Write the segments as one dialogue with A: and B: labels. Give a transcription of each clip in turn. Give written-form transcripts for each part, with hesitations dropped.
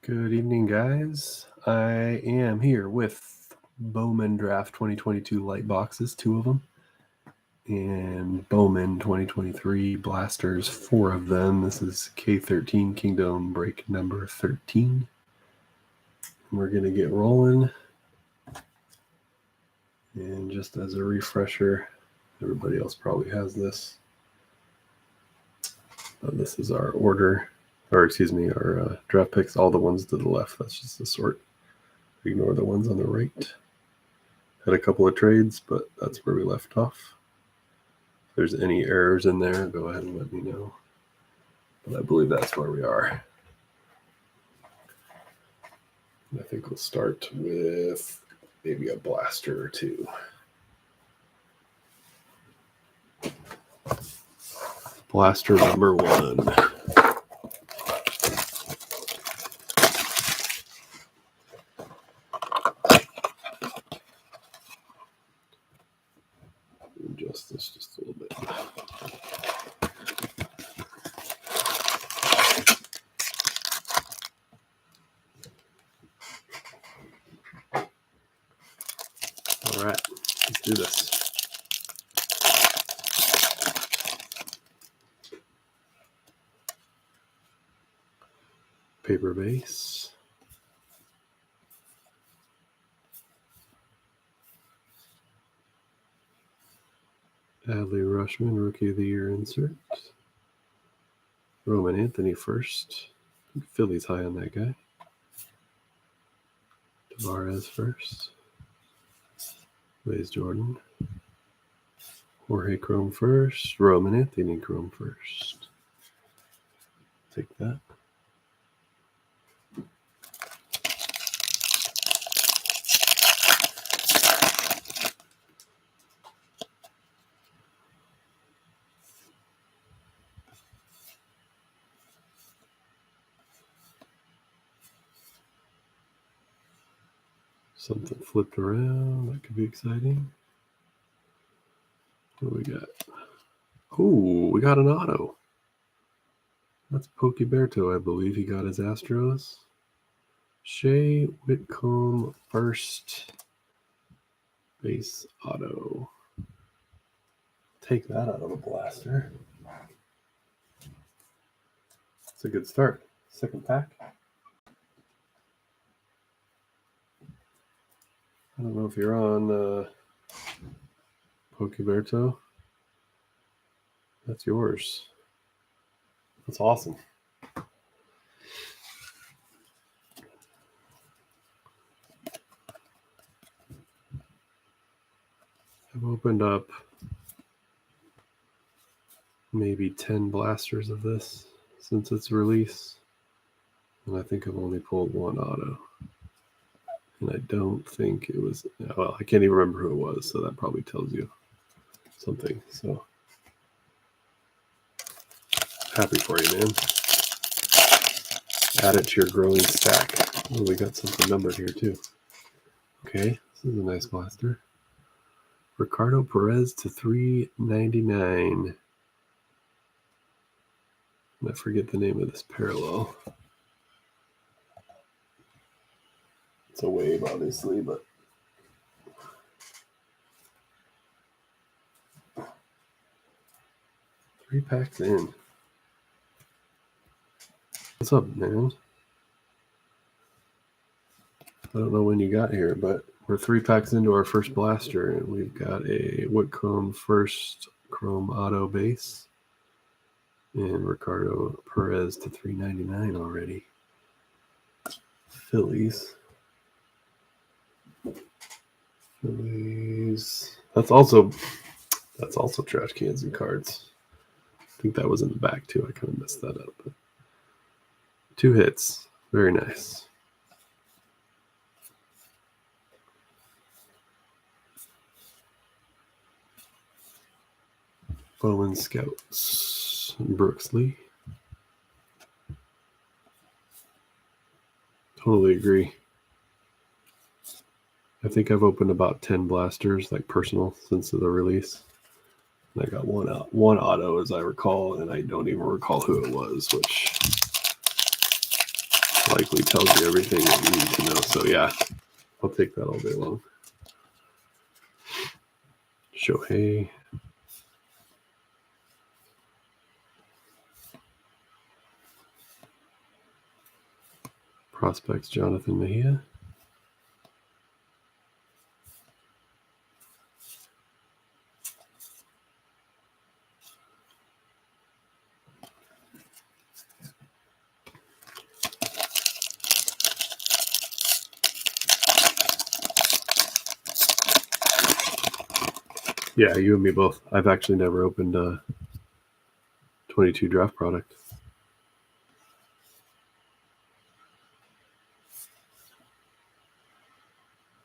A: Good evening, guys. I am here with Bowman Draft 2022 light boxes, 2 of them, and Bowman 2023 blasters, 4 of them. This is K13 Kingdom break number 13. We're going to get rolling. And just as a refresher, everybody else probably has this. This is our order. Our draft picks, all the ones to the left. That's just the sort. Ignore the ones on the right. Had a couple of trades, but that's where we left off. If there's any errors in there, go ahead and let me know. But I believe that's where we are. And I think we'll start with maybe a blaster or two. Blaster number 1. Adjust this just a little bit. All right, let's do this. Paper base. Adley Rushman, Rookie of the Year insert. Roman Anthony first. Philly's high on that guy. Tavares first. Blaze Jordan. Jorge Chrome first. Roman Anthony Chrome first. Take that. Something flipped around. That could be exciting. What do we got? Oh, we got an auto. That's Pokeberto, I believe. He got his Astros. Shea Whitcomb first base auto. Take that out of the blaster. It's a good start. Second pack. I don't know if you're on Pokeberto. That's yours. That's awesome. I've opened up maybe 10 blasters of this since its release. And I think I've only pulled one auto. And I don't think it was, well, I can't even remember who it was, so that probably tells you something. So happy for you, man. Add it to your growing stack. Oh, we got something numbered here too. Okay, this is a nice blaster. Ricardo Perez to 399. I forget the name of this parallel. It's a wave, obviously, but three packs in. What's up, man? I don't know when you got here, but we're 3 packs into our first blaster, and we've got a Whitcomb first Chrome Auto base and Ricardo Perez to 399 already. Phillies. That's also trash cans and cards. I think that was in the back too. I kind of messed that up. But 2 hits. Very nice. Bowman Scouts. Brooks Lee. Totally agree. I think I've opened about 10 blasters, like personal, since the release. And I got one auto, as I recall, and I don't even recall who it was, which likely tells you everything that you need to know. So yeah, I'll take that all day long. Shohei. Prospects, Jonathan Mejia. Yeah, you and me both. I've actually never opened a 22 draft product.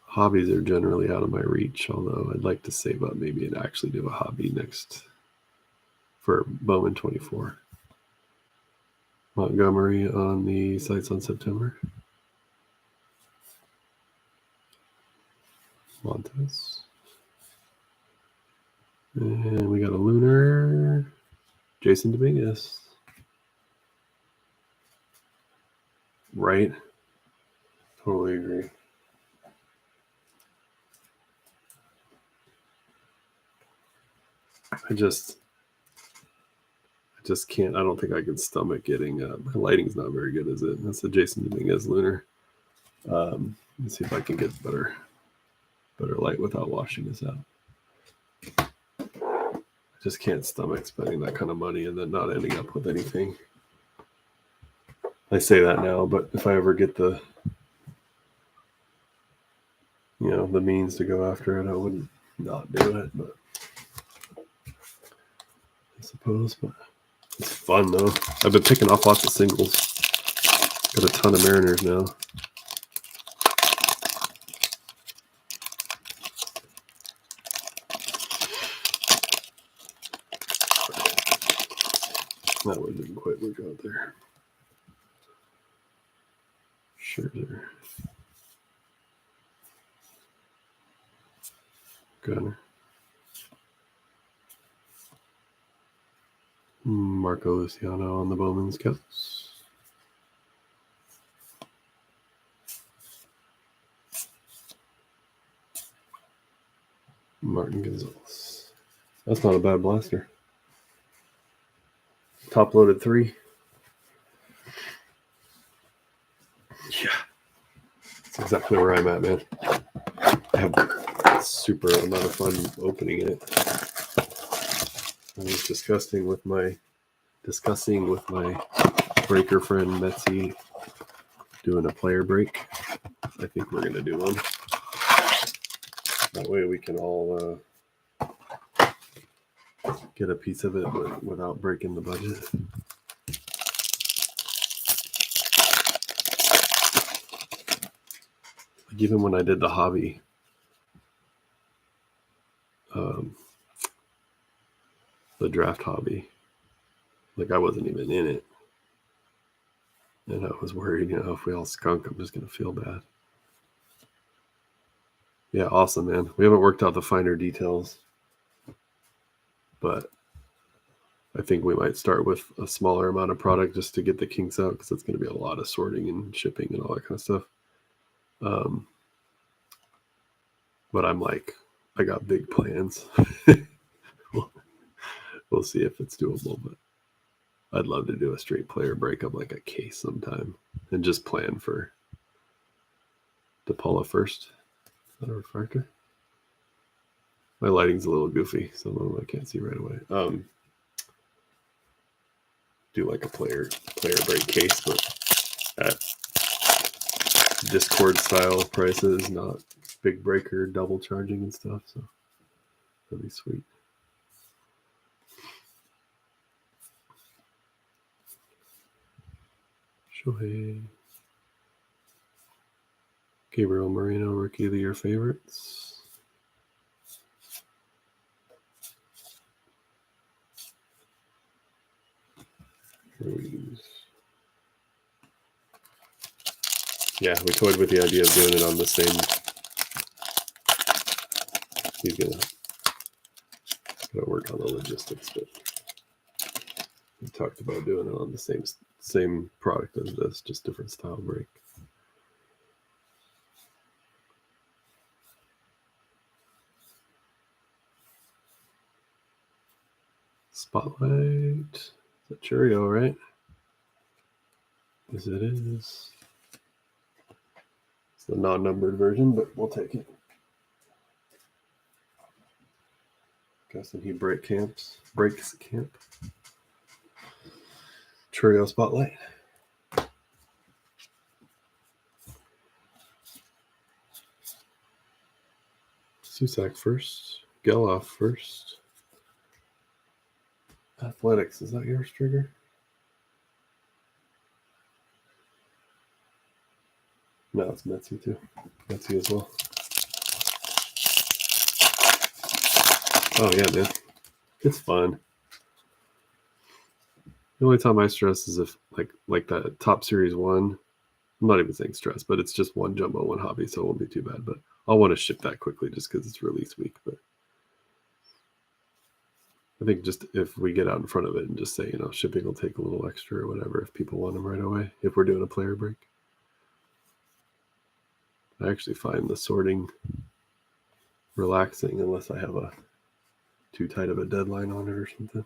A: Hobbies are generally out of my reach, although I'd like to save up maybe and actually do a hobby next for Bowman 24. Montgomery on the sites on September. Montes. And we got a Lunar. Jason Dominguez. Right. Totally agree. I just can't. I don't think I can stomach getting. My lighting's not very good, is it? That's the Jason Dominguez Lunar. Let's see if I can get better light without washing this out. I just can't stomach spending that kind of money and then not ending up with anything. I say that now, but if I ever get the means to go after it, I wouldn't not do it. But I suppose, but it's fun though. I've been picking off lots of singles. Got a ton of Mariners now. That one didn't quite work out there. Scherzer. Gunner. Marco Luciano on the Bowman Scouts. Martin Gonzalez. That's not a bad blaster. Top loaded 3. Yeah. That's exactly where I'm at, man. I have a super amount of fun opening it. I was discussing with my breaker friend Betsy doing a player break. I think we're gonna do one. That way we can all get a piece of it without breaking the budget. Like even when I did the hobby, the draft hobby, like I wasn't even in it. And I was worried, if we all skunk, I'm just going to feel bad. Yeah, awesome, man. We haven't worked out the finer details, but I think we might start with a smaller amount of product just to get the kinks out, because it's going to be a lot of sorting and shipping and all that kind of stuff. But I'm like, I got big plans. We'll see if it's doable, but I'd love to do a straight player breakup like a case sometime and just plan for DePaula first. Is that a refractor? My lighting's a little goofy, so I can't see right away. Do like a player break case, but at Discord style prices, not big breaker double charging and stuff. So that'd be sweet. Shohei. Gabriel Moreno, Rookie of the Year favorites. Yeah, we toyed with the idea of doing it on the same. He's gonna work on the logistics, but we talked about doing it on the Same product as this, just different style brake. Spotlight. It's a Cheerio, right? Yes, it is. It's the non-numbered version, but we'll take it. Guessing he breaks camp. Cheerio Spotlight. Susak first. Geloff first. Athletics, is that yours, Trigger? No, it's Metsu too. Metsu as well. Oh yeah, man. It's fun. The only time I stress is if like that top series one. I'm not even saying stress, but it's just one jumbo, one hobby, so it won't be too bad. But I'll want to ship that quickly just because it's release week. But I think just if we get out in front of it and just say, shipping will take a little extra or whatever if people want them right away, if we're doing a player break. I actually find the sorting relaxing unless I have too tight of a deadline on it or something.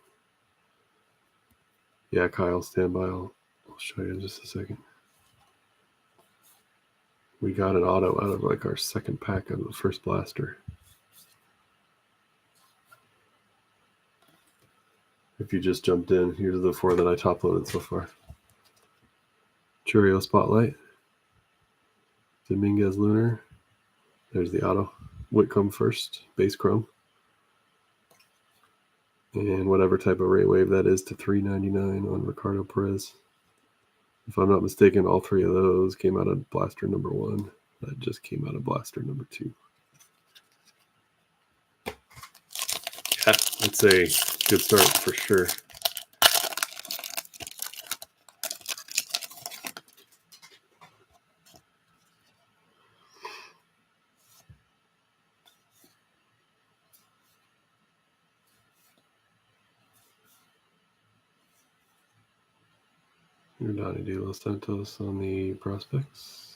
A: Yeah, Kyle, stand by. I'll show you in just a second. We got an auto out of like our second pack of the first blaster. If you just jumped in, here's the 4 that I top loaded so far. Cheerio Spotlight. Dominguez Lunar. There's the auto. Whitcomb first, base chrome. And whatever type of rate wave that is to $3.99 on Ricardo Perez. If I'm not mistaken, all 3 of those came out of blaster number 1. That just came out of blaster number 2. Yeah, that's a good start for sure. You're Donnie De Los Santos on the prospects.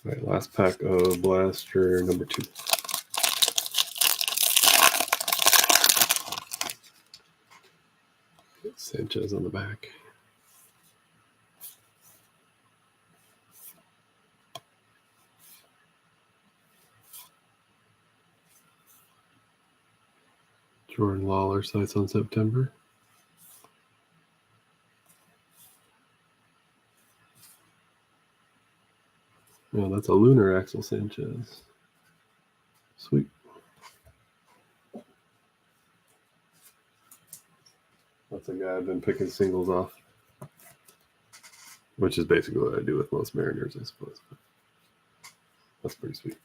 A: All right, last pack of blaster number 2. Sanchez on the back. Jordan Lawler sights on September. Oh, that's a lunar Axel Sanchez. Sweet. That's a guy I've been picking singles off, which is basically what I do with most Mariners, I suppose. But that's pretty sweet.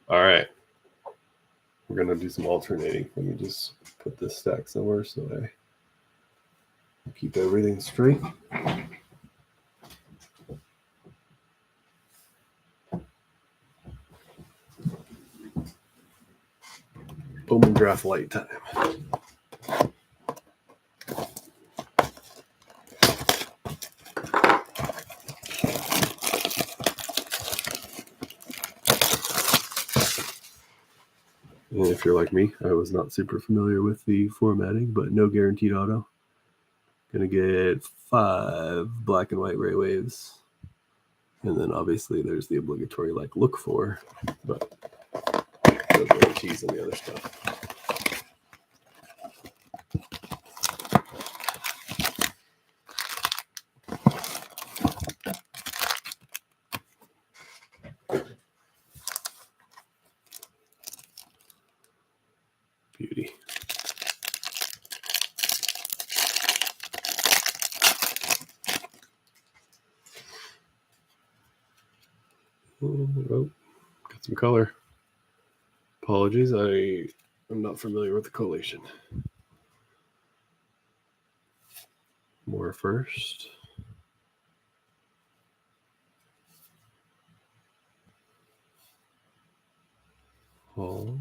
A: All right. We're going to do some alternating. Let me just put this stack somewhere so I keep everything straight. Bowman draft light time. And if you're like me, I was not super familiar with the formatting, but no guaranteed auto. Gonna get 5 black and white ray waves. And then obviously there's the obligatory look for, but those are the keys and the other stuff. Beauty. Oh, got some color. Apologies, I am not familiar with the collation. More first. Hall.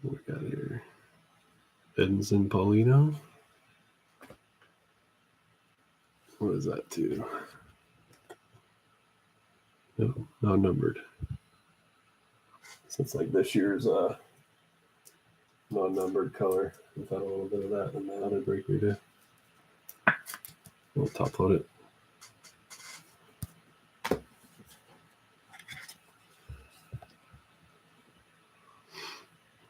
A: What we got here? Edinson Paulino. What is that too? No, not numbered. So it's like this year's non-numbered color. Without a little bit of that in the other break we did. We'll top load it.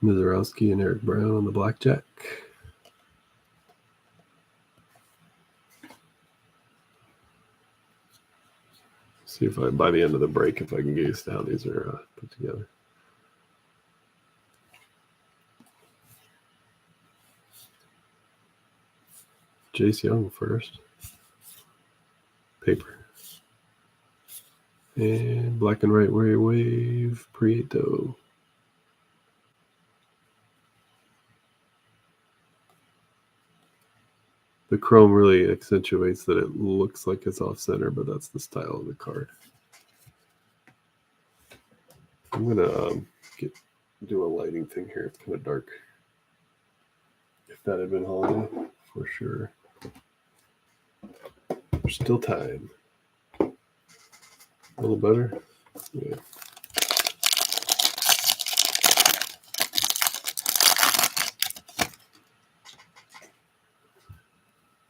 A: Mizorowski and Eric Brown on the blackjack. See if I, by the end of the break, if I can gauge how these are put together. Jace Young first. Paper. And black and white wave Prieto. The chrome really accentuates that it looks like it's off center, but that's the style of the card. I'm gonna do a lighting thing here. It's kind of dark. If that had been holiday, for sure. There's still time. A little better. Yeah.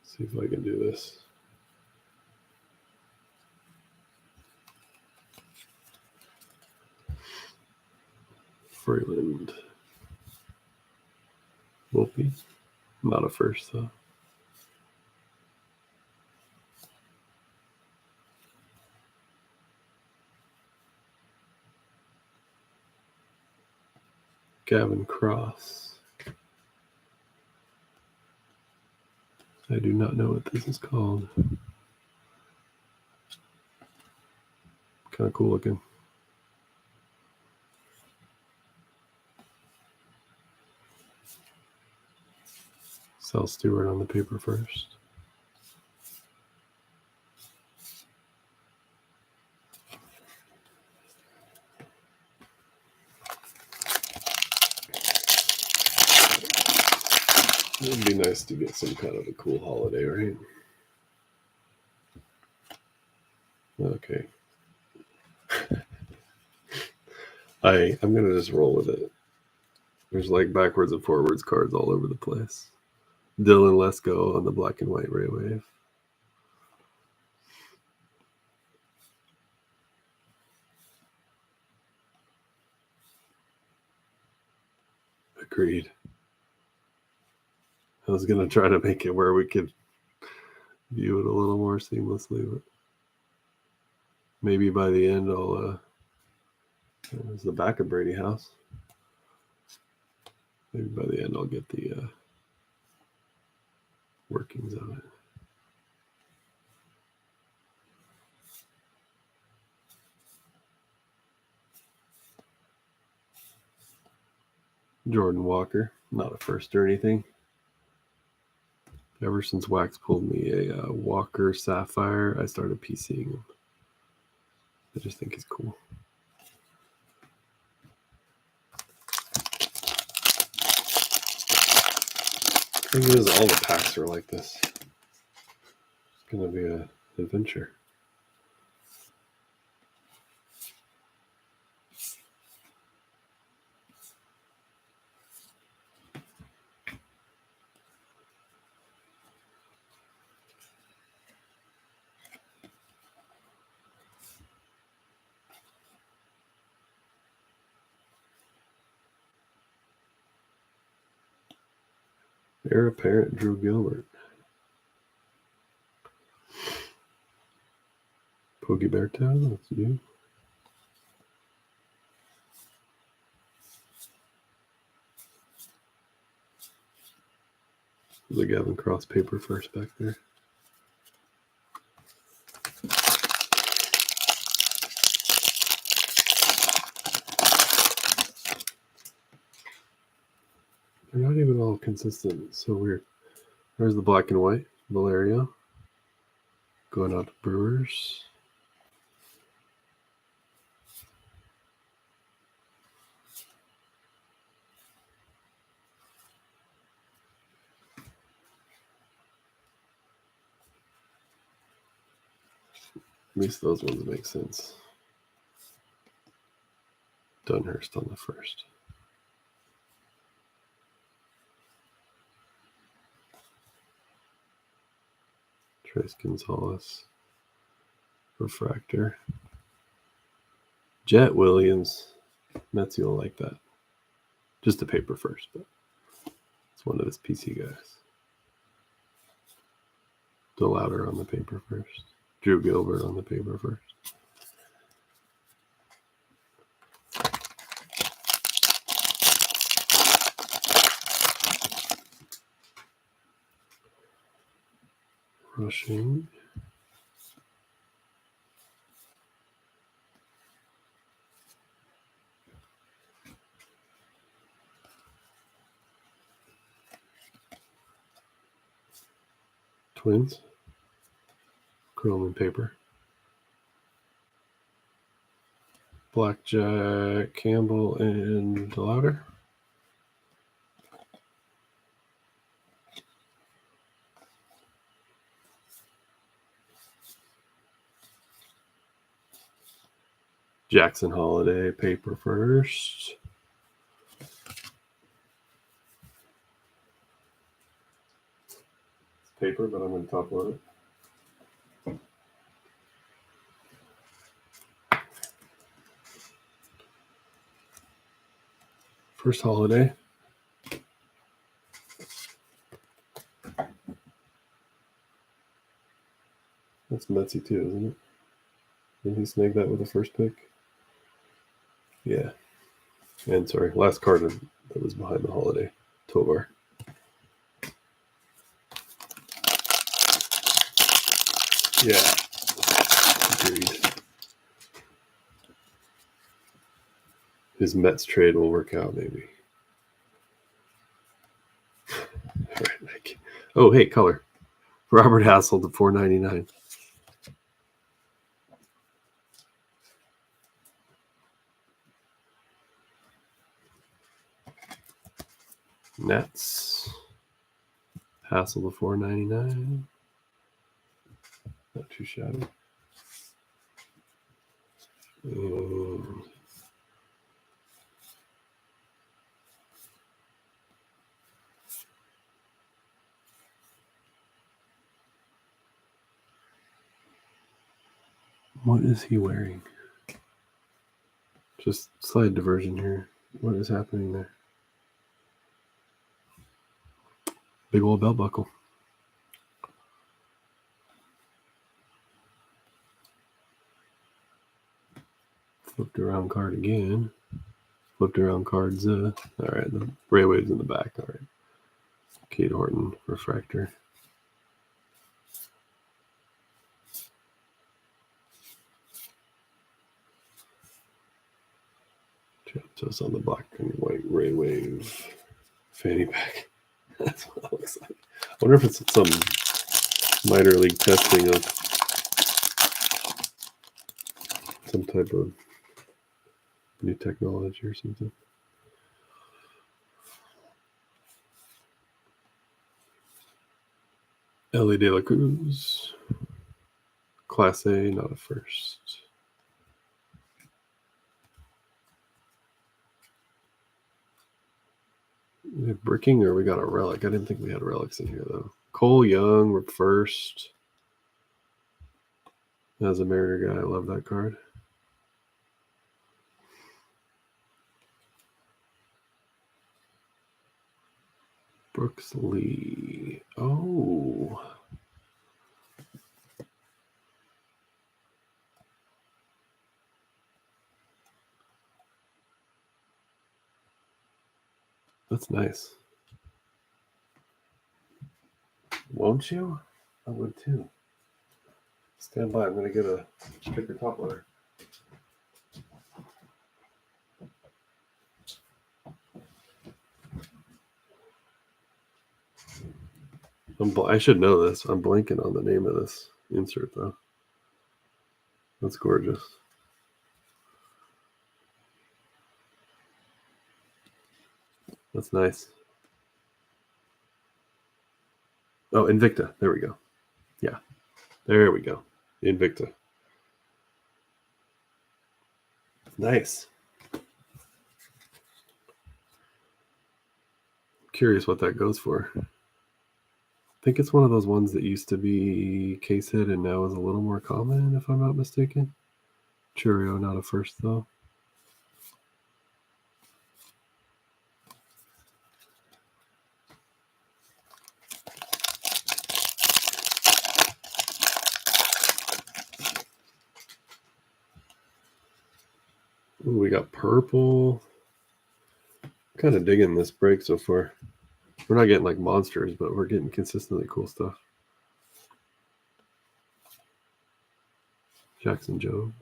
A: See if I can do this. Freeland. Wolpe. Not a first, though. Gavin Cross. I do not know what this is called. Kind of cool looking. Sal Stewart on the paper first. It'd be nice to get some kind of a cool holiday, right? Okay. I'm gonna just roll with it. There's like backwards and forwards cards all over the place. Dylan Lesko on the black and white ray wave. Agreed. I was gonna try to make it where we could view it a little more seamlessly, but maybe by the end I'll there's the back of Brady House. Maybe by the end I'll get the workings of it. Jordan Walker, not a first or anything. Ever since Wax pulled me a Walker Sapphire, I started PCing him. I just think he's cool. The thing is, all the packs are like this. It's going to be an adventure. Heir apparent Drew Gilbert. Pogiberto, that's you. The Gavin Cross paper first back there. They're not even all consistent. It's so weird. There's the black and white. Valerio. Going out to Brewers. At least those ones make sense. Dunhurst on the first. Trace Gonzalez. Refractor. Jet Williams. Metsy will like that. Just the paper first, but it's one of his PC guys. DeLauder on the paper first. Drew Gilbert on the paper first. Rushing. Twins. Chrome and paper. Blackjack, Campbell, and DeLauder. Jackson Holiday, paper first. It's paper, but I'm going to top load it. First Holiday. That's Metsy too, isn't it? Didn't he snag that with the first pick? Yeah. And sorry, last card that was behind the Holiday. Tovar. Yeah. Agreed. His Mets trade will work out, maybe. All right, Mike. Oh, hey, color. Robert Hassel to $4.99. Nets. Hassel to $4.99. Not too shabby. And what is he wearing? Just slight diversion here. What is happening there? Big old belt buckle. Flipped around card again. Flipped around cards. All right, the Raywave's in the back. All right. Kate Horton, refractor. Just on the black and white Raywave fanny pack. That's what it looks like. I wonder if it's some minor league testing of some type of new technology or something. Ellie De La Cruz. Class A, not a first. We have bricking or we got a relic? I didn't think we had relics in here though. Cole Young, we're first. As a Mariner guy, I love that card. Brooks Lee. Oh. That's nice. Won't you? I would too. Stand by. I'm going to get a sticker top loader. I should know this. I'm blanking on the name of this insert, though. That's gorgeous. That's nice. Oh, Invicta. There we go. Yeah. There we go. Invicta. Nice. Curious what that goes for. I think it's one of those ones that used to be case hit and now is a little more common, if I'm not mistaken. Cheerio, not a first though. Ooh, we got purple. Kind of digging this break so far. We're not getting like monsters, but we're getting consistently cool stuff. Jackson Job.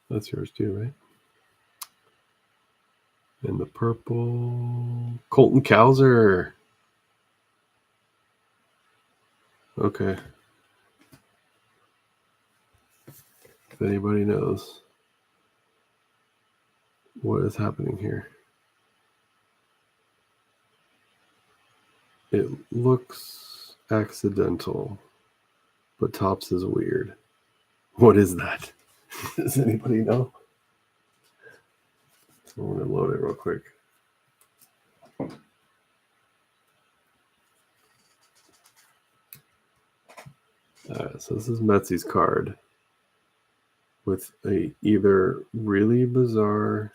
A: That's yours too, right? And the purple. Colton Cowser. Okay. If anybody knows what is happening here. It looks accidental, but Topps is weird. What is that? Does anybody know? I'm going to load it real quick. So this is Metsy's card with a either really bizarre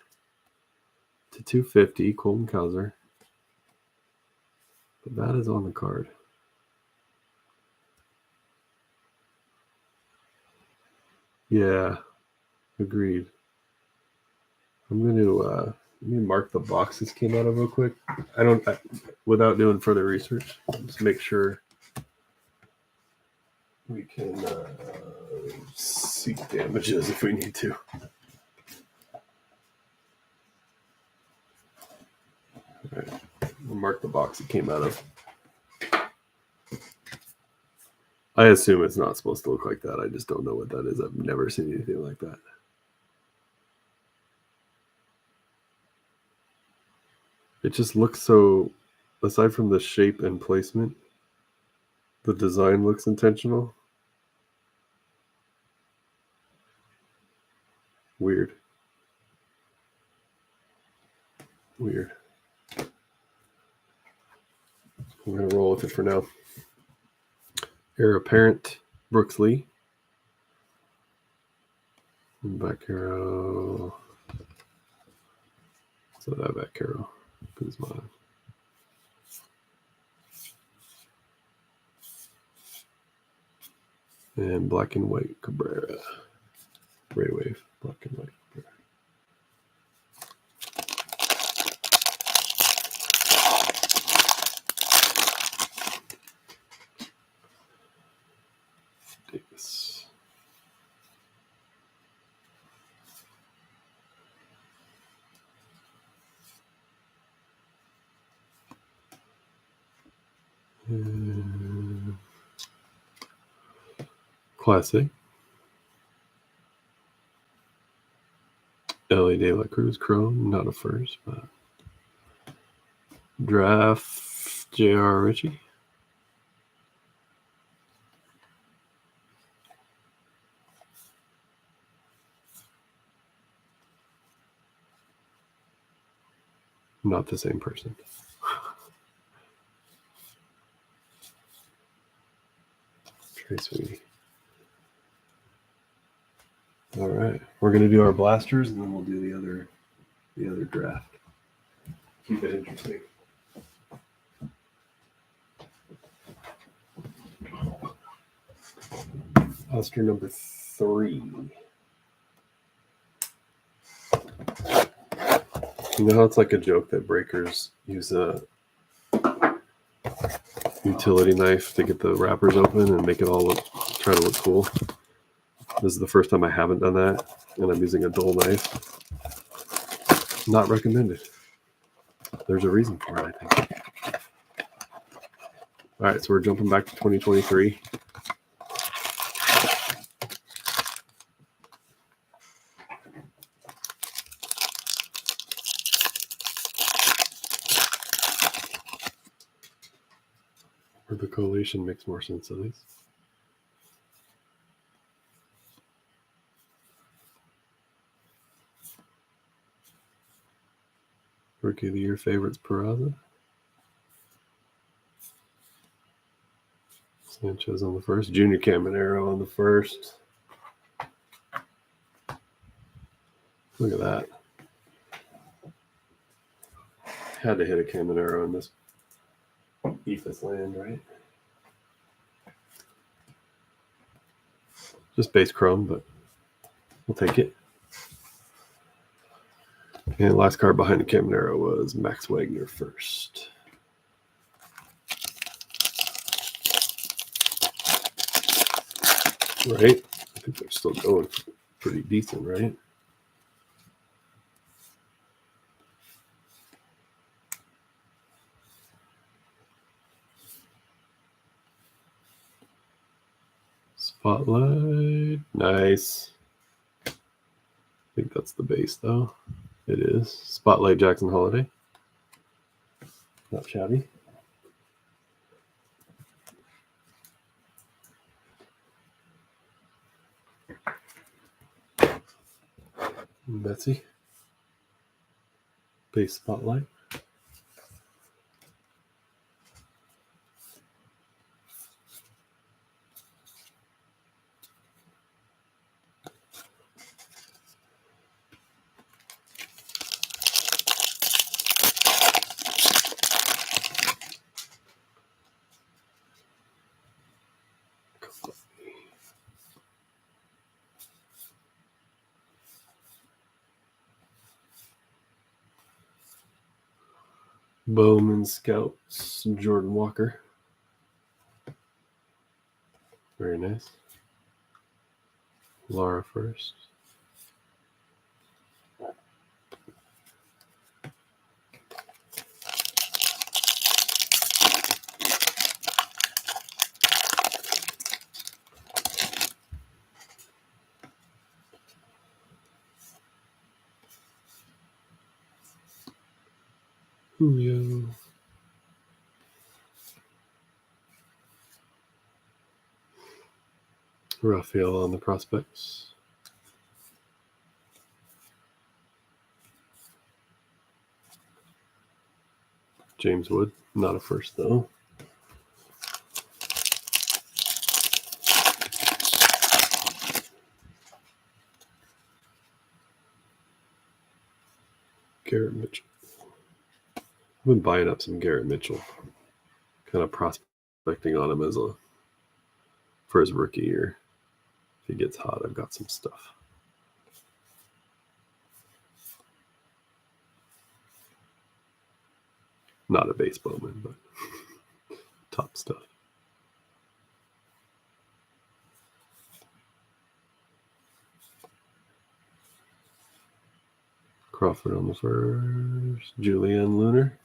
A: to 250 Colton Cowser, but that is on the card. Yeah, agreed. I'm going to let me mark the box this came out of real quick. Without doing further research, just make sure we can seek damages if we need to. All right, we'll mark the box it came out of. I assume it's not supposed to look like that. I just don't know what that is. I've never seen anything like that. It just looks so, aside from the shape and placement, the design looks intentional. Weird. I'm going to roll with it for now. Heir apparent, Brooks Lee. Back arrow. So that back arrow is mine. And black and white Cabrera. Ray Wave, black and white Cabrera. Davis. Classic. Ellie De La Cruz Chrome, not a first, but draft J.R. Ritchie. Not the same person. Trey Sweeney. All right, we're gonna do our blasters, and then we'll do the other draft. Keep it interesting. Blaster number 3. You know how it's like a joke that breakers use a utility knife to get the wrappers open and make it all try to look cool? This is the first time I haven't done that, and I'm using a dull knife. Not recommended. There's a reason for it, I think. All right, so we're jumping back to 2023. Or the collation makes more sense at least. Rookie of the Year favorites Peraza. Sanchez on the first. Junior Caminero on the first. Look at that. Had to hit a Caminero in this Ephus land, right? Just base chrome, but we'll take it. And last card behind the Caminero was Max Wagner first. Right? I think they're still going pretty decent, right? Spotlight. Nice. I think that's the base, though. It is. Spotlight Jackson Holiday. Not shabby. Betsy. Base Spotlight. Bowman Scouts, Jordan Walker. Very nice. Laura first. Julio. Raphael on the prospects. James Wood, not a first though. Garrett Mitchell. I've been buying up some Garrett Mitchell. Kind of prospecting on him for his rookie year. If he gets hot, I've got some stuff. Not a base Bowman, but top stuff. Crawford on the first. Julianne Lunar.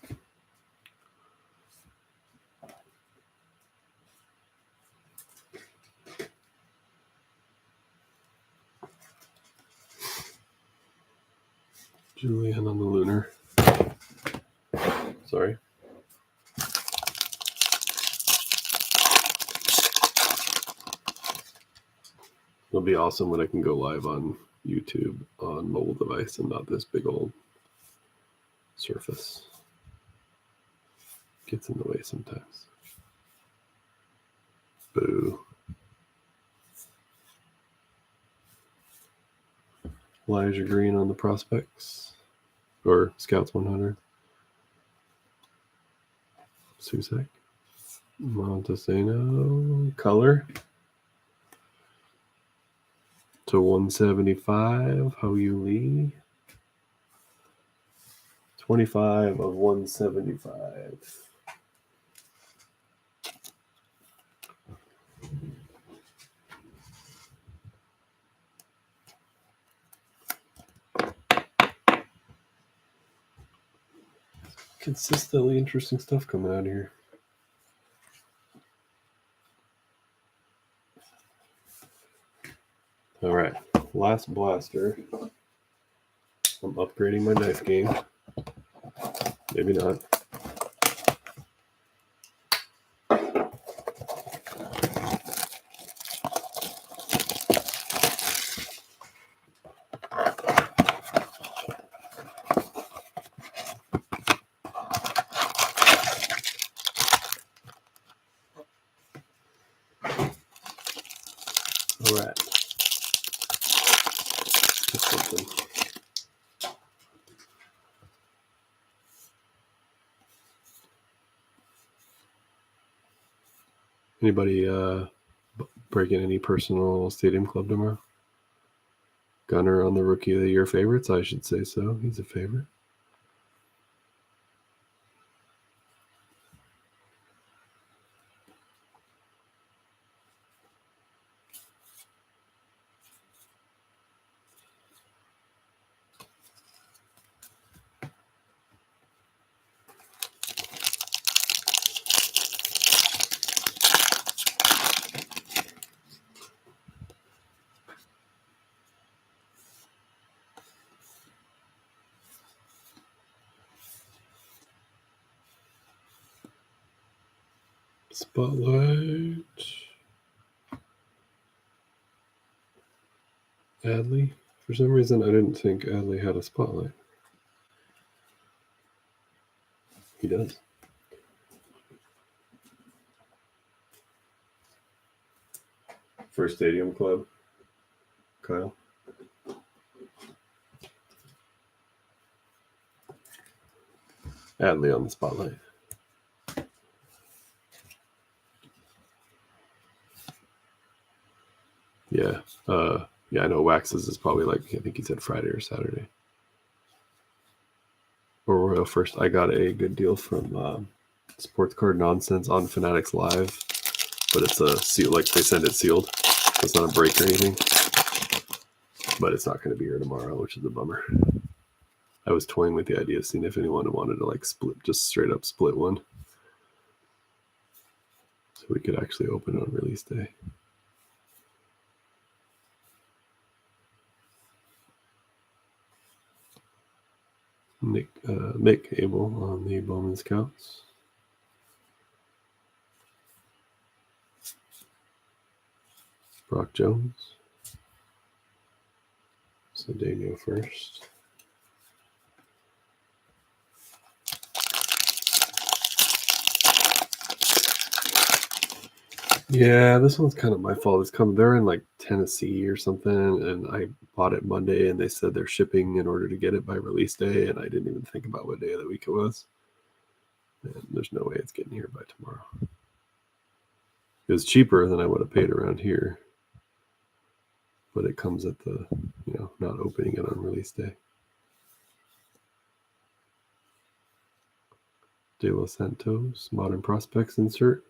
A: Julianne on the Lunar. Sorry. It'll be awesome when I can go live on YouTube on mobile device and not this big old Surface. Gets in the way sometimes. Boo. Elijah Green on the prospects. Or Scouts 100. Susak. Montesano. Color. To 175. Hou Lee. 25 of 175. Consistently interesting stuff coming out of here. All right, last blaster. I'm upgrading my knife game. Maybe not. a rat. Just something. Anybody breaking any personal stadium club tomorrow? Gunner on the Rookie of the Year favorites? I should say so. He's a favorite. Spotlight. Adley. For some reason, I didn't think Adley had a spotlight. He does. First Stadium Club. Kyle. Adley on the spotlight. Yeah. Yeah, I know Wax's is probably like, I think he said Friday or Saturday. Or Royal First. I got a good deal from Sports Card Nonsense on Fanatics Live, but it's a seal, like they send it sealed. It's not a break or anything, but it's not going to be here tomorrow, which is a bummer. I was toying with the idea of seeing if anyone wanted to like split, just straight up split one, so we could actually open on release day. Mick Abel on the Bowman Scouts. Brock Jones. So Daniel first. Yeah, this one's kind of my fault. It's coming. They're in like Tennessee or something, and I bought it Monday, and they said they're shipping in order to get it by release day, and I didn't even think about what day of the week it was. And there's no way it's getting here by tomorrow. It was cheaper than I would have paid around here, but it comes at the, not opening it on release day. De Los Santos, Modern Prospects insert.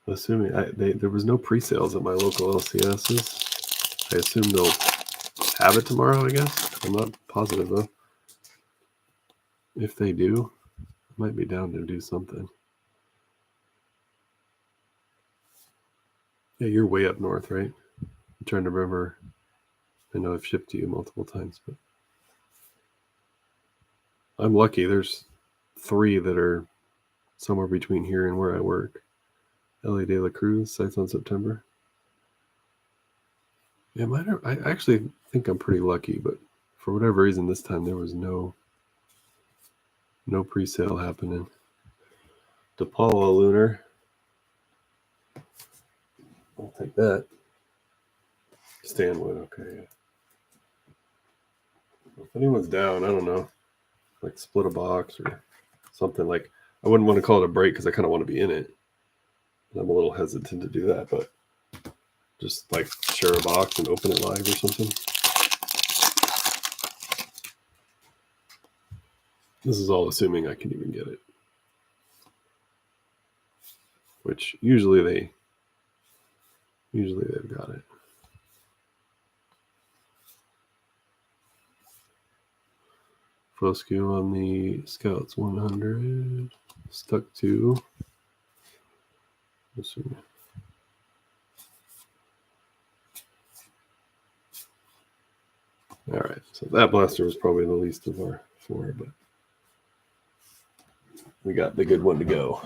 A: Assuming there was no pre-sales at my local LCSs. I assume they'll have it tomorrow, I guess. I'm not positive, though. If they do, I might be down to do something. Yeah, you're way up north, right? I'm trying to remember. I know I've shipped to you multiple times, but I'm lucky. There's 3 that are somewhere between here and where I work. LA de la Cruz, sites on September. Yeah, I actually think I'm pretty lucky, but for whatever reason, this time there was no pre-sale happening. DePaula Lunar. I'll take that. Stanwood, okay. If anyone's down, I don't know, like split a box or something. Like, I wouldn't want to call it a break because I kind of want to be in it. I'm a little hesitant to do that, but just like share a box and open it live or something. This is all assuming I can even get it, which usually they've got it. Foscue on the Scouts 100. Stuck to. All right, so that blaster was probably the least of our 4, but we got the good one to go.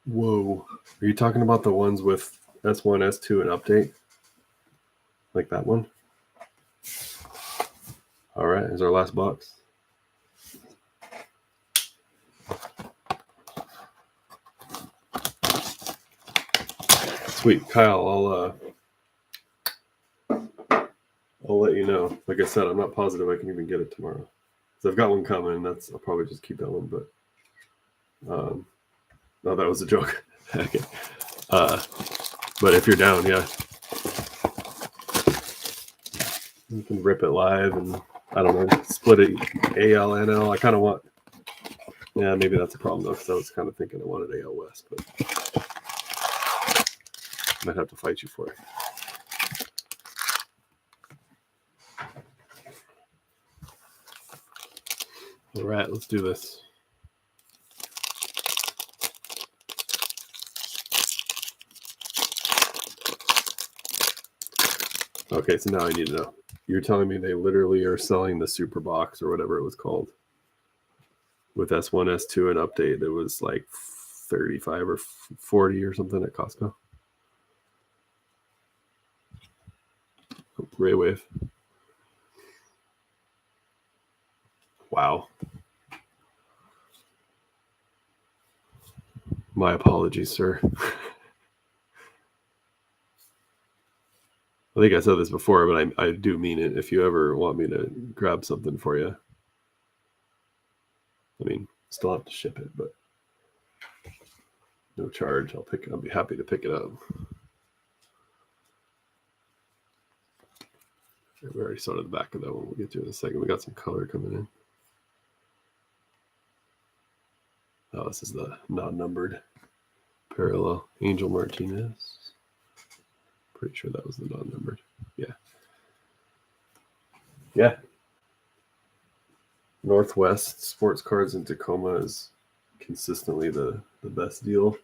A: Whoa. Are you talking about the ones with S1, S2, and update? Like that one? All right, here's our last box. Sweet, Kyle. I'll let you know. Like I said, I'm not positive I can even get it tomorrow. So I've got one coming. I'll probably just keep that one. But no, that was a joke. Okay. But if you're down, yeah, you can rip it live and I don't know, split it AL, NL. I kind of want. Yeah, maybe that's a problem though, because I was kind of thinking I wanted AL West, but I might have to fight you for it. All right, let's do this. Okay, so now I need to know. You're telling me they literally are selling the super box or whatever it was called with S1, S2 and update. It was like 35 or 40 or something at Costco. Raywave. Wow. My apologies, sir. I think I said this before, but I do mean it. If you ever want me to grab something for you, I mean, still have to ship it, but no charge. I'll be happy to pick it up. We already started the back of that one. We'll get to it in a second. We got some color coming in. Oh, this is the non-numbered parallel. Angel Martinez. Pretty sure that was the non-numbered. Yeah. Yeah. Northwest Sports Cards in Tacoma is consistently the best deal.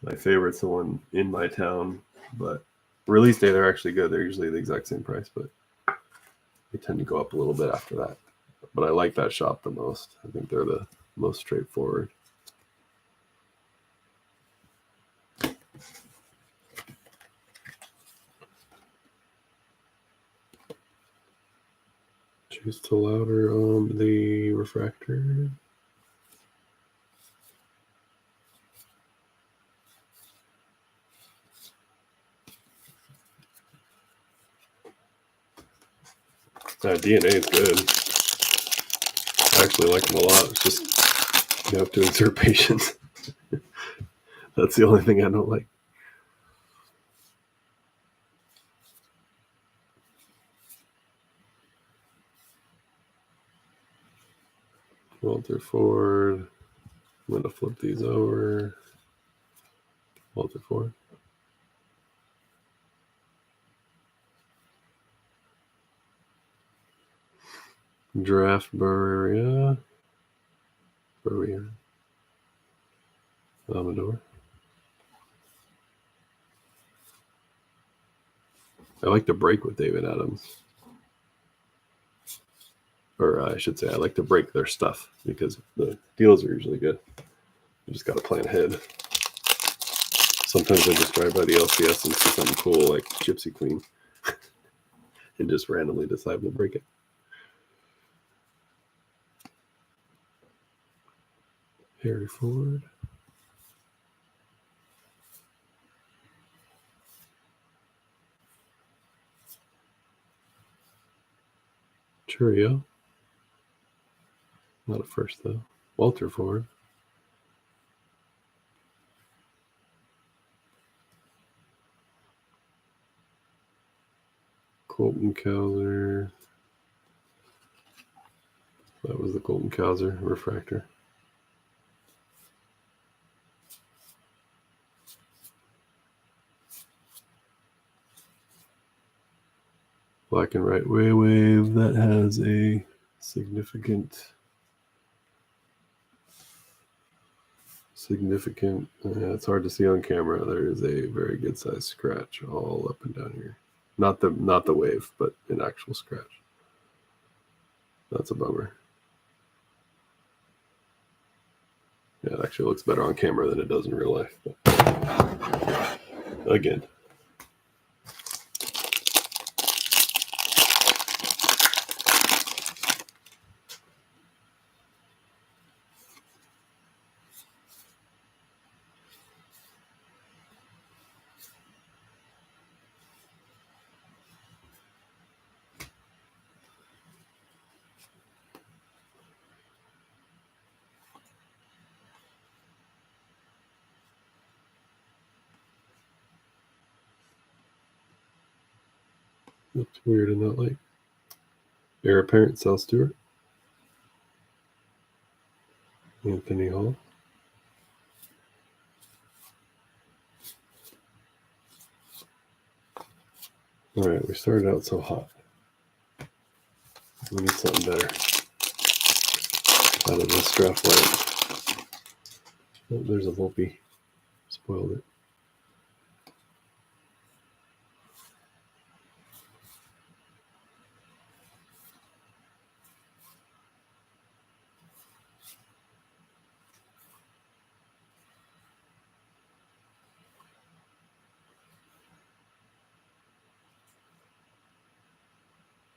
A: My favorite's the one in my town, but release day they're actually good. They're usually the exact same price, but they tend to go up a little bit after that. But I like that shop the most. I think they're the most straightforward. Choose to louder on the refractor. DNA is good. I actually like them a lot. It's just you have to exert patience. That's the only thing I don't like. Walter Ford. I'm going to flip these over. Walter Ford. Draft Barria. Amador. I like to break with David Adams. Or I should say I like to break their stuff because the deals are usually good. You just got to plan ahead. Sometimes I just drive by the LCS and see something cool like Gypsy Queen and just randomly decide to break it. Harry Ford. Churio. Not a first, though. Walter Ford. Colton Cowser. That was the Colton Cowser refractor. Black and Right Wave that has a significant, it's hard to see on camera. There is a very good sized scratch all up and down here. Not the wave, but an actual scratch. That's a bummer. Yeah, it actually looks better on camera than it does in real life. But again. Looks weird in that light. Heir apparent, Sal Stewart. Anthony Hall. All right, we started out so hot. We need something better out of this draft light. Oh, there's a Volpe. Spoiled it.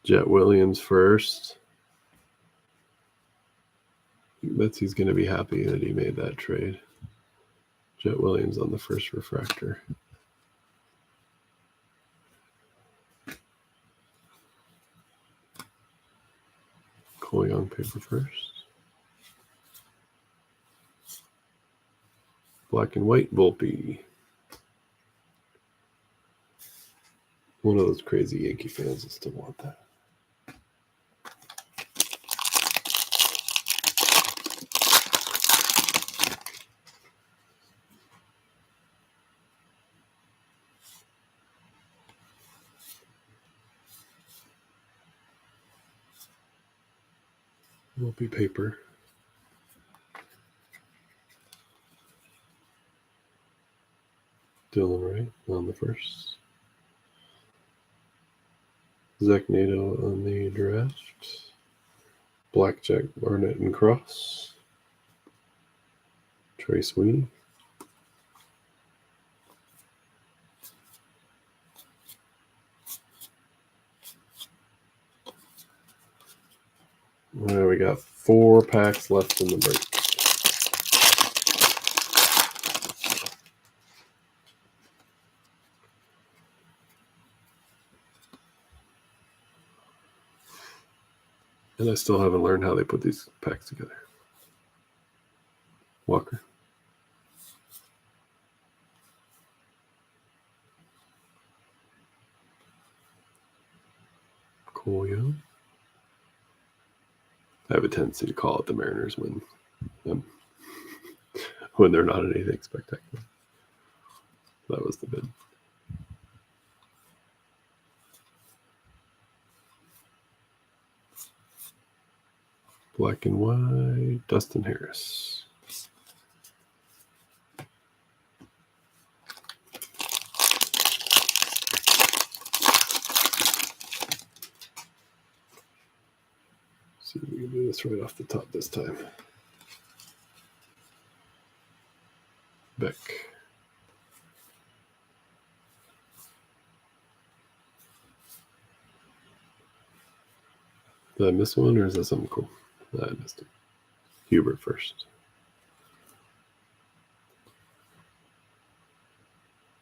A: Jet Williams first. Betsy's going to be happy that he made that trade. Jet Williams on the first refractor. Cole Young paper first. Black and white Volpe. One of those crazy Yankee fans will still want that. Volpe paper. Dylan Wright on the first. Zach Nato on the draft. Blackjack, Barnett, and Cross. Trey Sweeney. Well, we got 4 packs left in the break. And I still haven't learned how they put these packs together. Walker. Cole Young. I have a tendency to call it the Mariners when they're not anything spectacular. That was the bid. Black and white, Dustin Harris. See if we can do this right off the top this time. Beck. Did I miss one, or is that something cool? I missed it. Hubert first.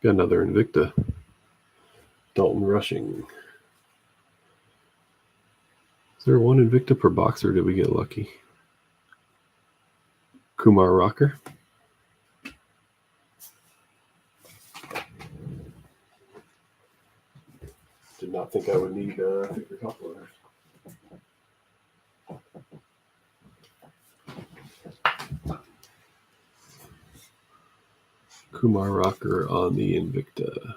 A: Got another Invicta. Dalton Rushing. Is there one Invicta per box, or did we get lucky? Kumar Rocker. Did not think I would need thicker top loaders. Kumar Rocker on the Invicta.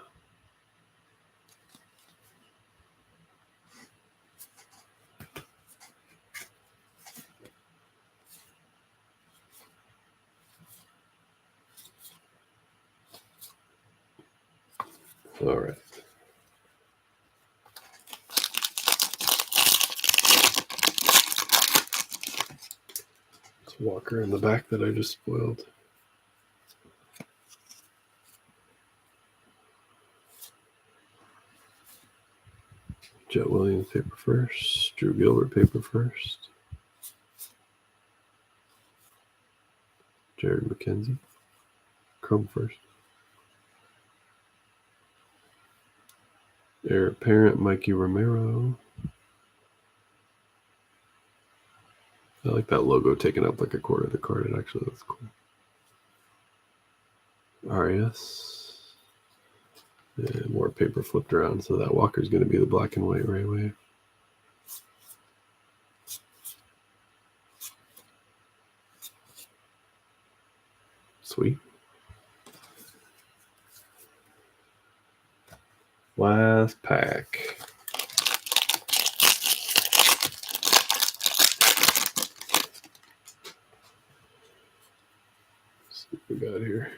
A: All right. Walker in the back that I just spoiled. Jet Williams paper first. Drew Gilbert paper first. Jared McKenzie. Chrome first. Heir apparent Mikey Romero. I like that logo taking up like a quarter of the card. It actually looks cool. RAS. And more paper flipped around, so that Walker's going to be the black and white Ray Wave. Sweet. Last pack. Let's see what we got here.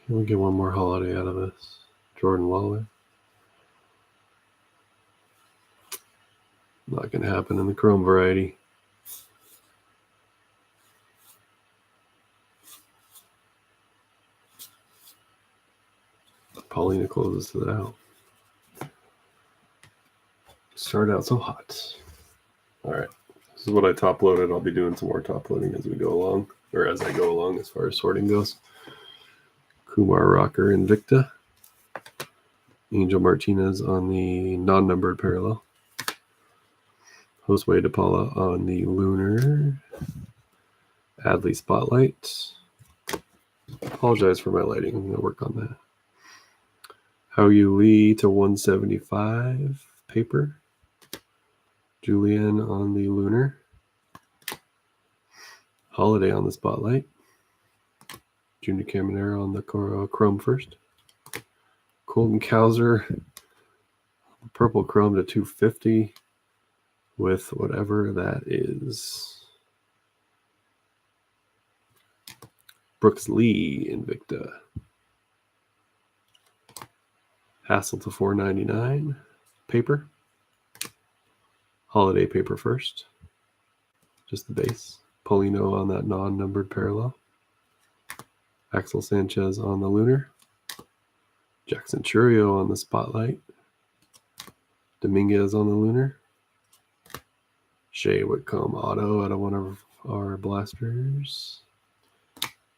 A: Can we get one more holiday out of this? Jordan Waller. Not going to happen in the chrome variety. Paulina closes it out. Started out so hot. All right. This is what I top loaded. I'll be doing some more top loading as we go along, or as I go along as far as sorting goes. Kumar Rocker Invicta. Angel Martinez on the non-numbered parallel. Josue DePaula on the lunar. Adley Spotlight. Apologize for my lighting. I'm going to work on that. Hao-Yu Lee to 175 paper. Julian on the lunar. Holiday on the Spotlight. Junior Caminero on the chrome first. Colton Cowser, purple chrome to 250 with whatever that is. Brooks Lee Invicta. Hassel to 499 paper. Holiday paper first. Just the base. Polino on that non-numbered parallel. Axel Sanchez on the lunar. Jackson Churio on the Spotlight. Dominguez on the lunar. Shea Whitcomb auto out of one of our blasters.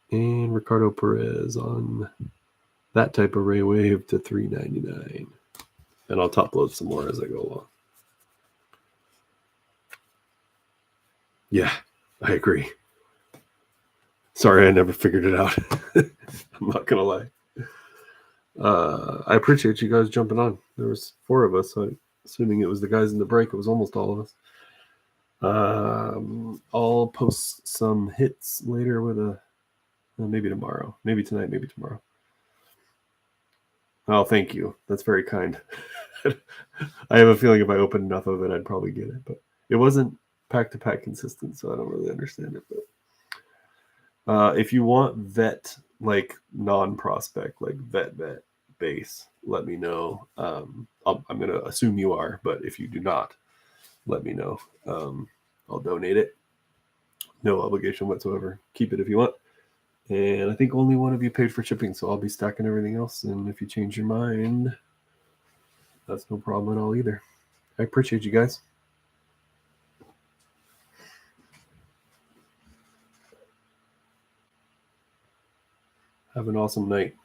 A: And Ricardo Perez on that type of Ray Wave to 399. And I'll top load some more as I go along. Yeah, I agree. Sorry, I never figured it out. I'm not going to lie. I appreciate you guys jumping on. There was 4 of us, so assuming it was the guys in the break, it was almost all of us. I'll post some hits later with maybe tomorrow. Maybe tonight, maybe tomorrow. Oh, thank you. That's very kind. I have a feeling if I opened enough of it, I'd probably get it. But it wasn't pack-to-pack consistent, so I don't really understand it. But if you want vet, like non-prospect, like vet base, let me know. I'm going to assume you are, but if you do not, let me know. I'll donate it. No obligation whatsoever. Keep it if you want. And I think only one of you paid for shipping, so I'll be stacking everything else. And if you change your mind, that's no problem at all either. I appreciate you guys. Have an awesome night.